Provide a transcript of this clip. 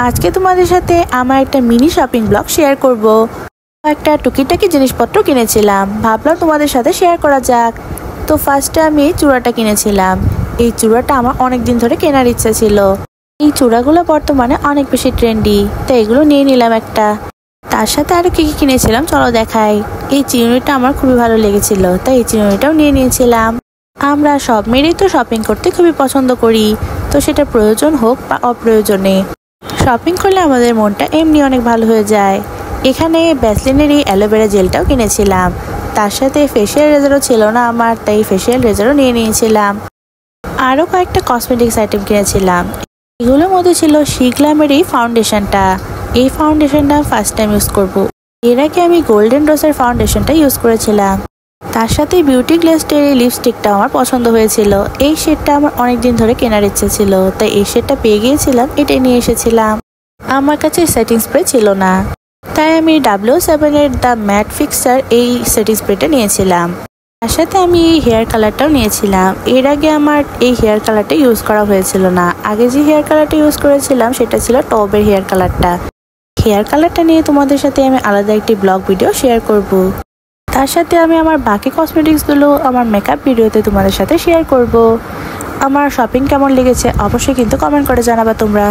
আজকে তোমাদের সাথে আমার একটা মিনি শপিং ব্লগ শেয়ার করব। একটা টুকিটাকি জিনিসপত্র কিনেছিলাম, ভাবলাম তোমাদের সাথে শেয়ার করা যাক। তো ফার্স্টে আমি চূড়াটা কিনেছিলাম। এই চূড়াটা আমার অনেক দিন ধরে কেনার ইচ্ছা ছিল। এই চূড়াগুলো বর্তমানে অনেক বেশি ট্রেন্ডি, তাই এগুলো নিয়ে নিলাম একটা। তার সাথে আরো কি কি কিনেছিলাম চলো দেখাই। এই চিরুনিটা আমার খুবই ভালো লেগেছিল, তাই এই চিরুনিটাও নিয়ে নিয়েছিলাম। আমরা সব মেয়েরই তো শপিং করতে খুবই পছন্দ করি, তো সেটা প্রয়োজন হোক বা অপ্রয়োজনে। শপিং করলে আমাদের মনটা এমনি অনেক ভালো হয়ে যায়। এখানে ভ্যাসলিনের এই অ্যালোভেরা জেলটাও কিনেছিলাম। তার সাথে ফেসিয়াল রেজারও ছিল না আমার, তাই ফেসিয়াল রেজারও নিয়ে নিয়েছিলাম। আরও কয়েকটা কসমেটিক্স আইটেম কিনেছিলাম। এগুলোর মধ্যে ছিল শিগ্লামের এই ফাউন্ডেশনটা। এই ফাউন্ডেশনটা ফার্স্ট টাইম ইউজ করব। এর আগে আমি গোল্ডেন রোজের ফাউন্ডেশনটা ইউজ করেছিলাম। তার সাথে বিউটি গ্লেসের এই লিপস্টিকটা আমার পছন্দ হয়েছিল। এই শেডটা আমার অনেক দিন ধরে কেনার ইচ্ছে ছিল, তাই এই শেডটা পেয়ে গিয়েছিলাম, এটাই নিয়ে এসেছিলাম। আমার কাছে সেটিং স্প্রে ছিল না, তাই আমি W7 এর দ্য ম্যাট ফিক্সার এই সেটিং স্প্রেটা নিয়েছিলাম। তার সাথে আমি এই হেয়ার কালারটাও নিয়েছিলাম। এর আগে আমার এই হেয়ার কালারটা ইউজ করা হয়েছিল না। আগে যে হেয়ার কালারটা ইউজ করেছিলাম সেটা ছিল টবের হেয়ার কালারটা। হেয়ার কালারটা নিয়ে তোমাদের সাথে আমি আলাদা একটি ব্লগ ভিডিও শেয়ার করব। তার সাথে আমি আমার বাকি কসমেটিক্সগুলো আমার মেকআপ ভিডিওতে তোমাদের সাথে শেয়ার করব। আমার শপিং কেমন লেগেছে অবশ্যই কিন্তু কমেন্ট করে জানাবা তোমরা।